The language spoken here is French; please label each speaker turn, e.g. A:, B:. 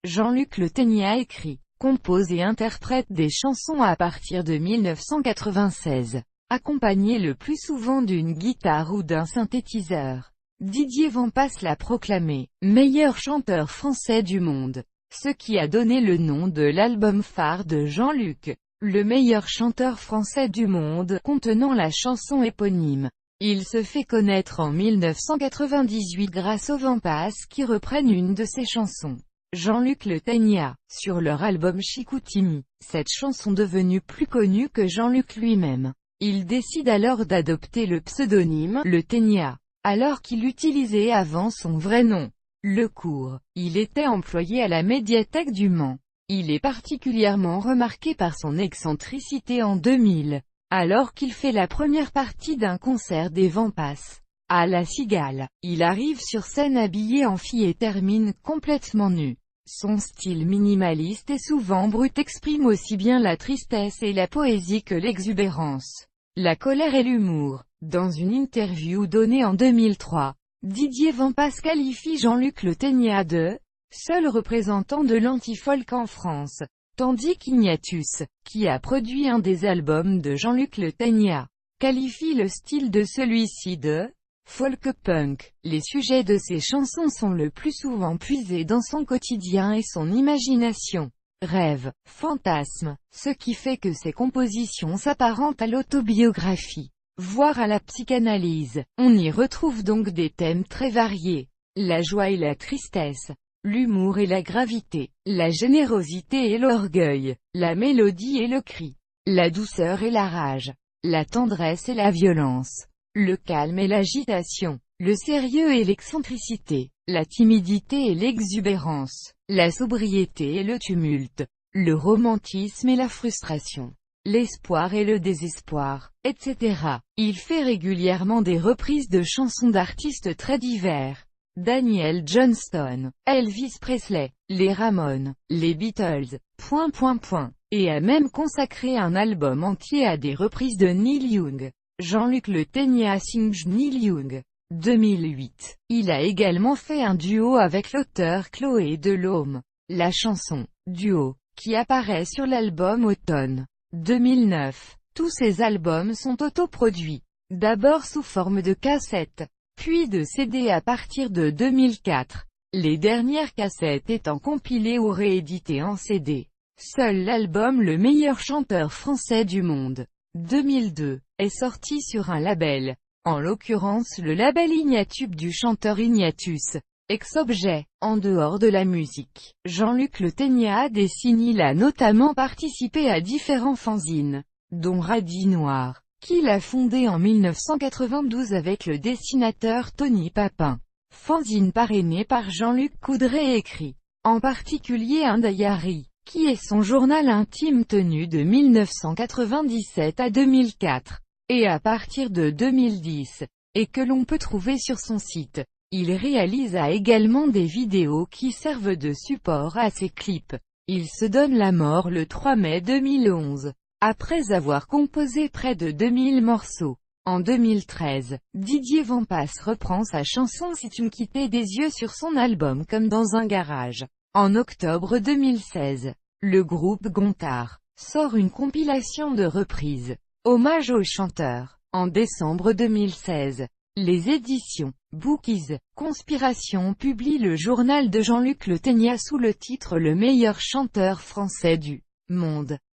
A: Jean-Luc Le Ténia écrit, compose et interprète des chansons à partir de 1996, accompagné le plus souvent d'une guitare ou d'un synthétiseur. Didier Vampas l'a proclamé « meilleur chanteur français du monde », ce qui a donné le nom de l'album phare de Jean-Luc, le meilleur chanteur français du monde, contenant la chanson éponyme. Il se fait connaître en 1998 grâce aux Vampas qui reprennent une de ses chansons. Jean-Luc Le Ténia, sur leur album Chicoutimi, cette chanson devenue plus connue que Jean-Luc lui-même. Il décide alors d'adopter le pseudonyme Le Ténia, alors qu'il utilisait avant son vrai nom. Le court. Il était employé à la médiathèque du Mans. Il est particulièrement remarqué par son excentricité en 2000, alors qu'il fait la première partie d'un concert des Vampas. À La Cigale, il arrive sur scène habillé en fille et termine complètement nu. Son style minimaliste et souvent brut exprime aussi bien la tristesse et la poésie que l'exubérance, la colère et l'humour. Dans une interview donnée en 2003, Didier Vampas qualifie Jean-Luc Le Ténia de « seul représentant de l'anti-folk en France », tandis qu'Ignatius, qui a produit un des albums de Jean-Luc Le Ténia, qualifie le style de celui-ci de « folk punk ». Les sujets de ses chansons sont le plus souvent puisés dans son quotidien et son imagination. Rêve, fantasme, ce qui fait que ses compositions s'apparentent à l'autobiographie, voire à la psychanalyse. On y retrouve donc des thèmes très variés. La joie et la tristesse, l'humour et la gravité, la générosité et l'orgueil, la mélodie et le cri, la douceur et la rage, la tendresse et la violence, le calme et l'agitation, le sérieux et l'excentricité, la timidité et l'exubérance, la sobriété et le tumulte, le romantisme et la frustration, l'espoir et le désespoir, etc. Il fait régulièrement des reprises de chansons d'artistes très divers. Daniel Johnston, Elvis Presley, les Ramones, les Beatles, ... et a même consacré un album entier à des reprises de Neil Young. Jean-Luc Le Ténia sings Neil Young. 2008. Il a également fait un duo avec l'auteur Chloé Delhomme. La chanson « Duo » qui apparaît sur l'album Automne 2009. Tous ces albums sont autoproduits, d'abord sous forme de cassettes, puis de CD à partir de 2004, les dernières cassettes étant compilées ou rééditées en CD. Seul l'album Le meilleur chanteur français du monde, 2002, est sorti sur un label, en l'occurrence le label Ignatube du chanteur Ignatius, ex-objet. En dehors de la musique, Jean-Luc Le Ténia dessine. Il a notamment participé à différents fanzines, dont Radis Noir, qu'il a fondé en 1992 avec le dessinateur Tony Papin. Fanzine parrainé par Jean-Luc Coudray écrit, en particulier un diary, qui est son journal intime tenu de 1997 à 2004, et à partir de 2010, et que l'on peut trouver sur son site. Il réalise également des vidéos qui servent de support à ses clips. Il se donne la mort le 3 mai 2011, après avoir composé près de 2000 morceaux. En 2013, Didier Vampas reprend sa chanson Si tu me quittais des yeux sur son album Comme dans un garage. En octobre 2016, le groupe Gontard sort une compilation de reprises, hommage au chanteur. En décembre 2016, les éditions Bookies Conspiration publient le journal de Jean-Luc Le Ténia sous le titre Le meilleur chanteur français du monde.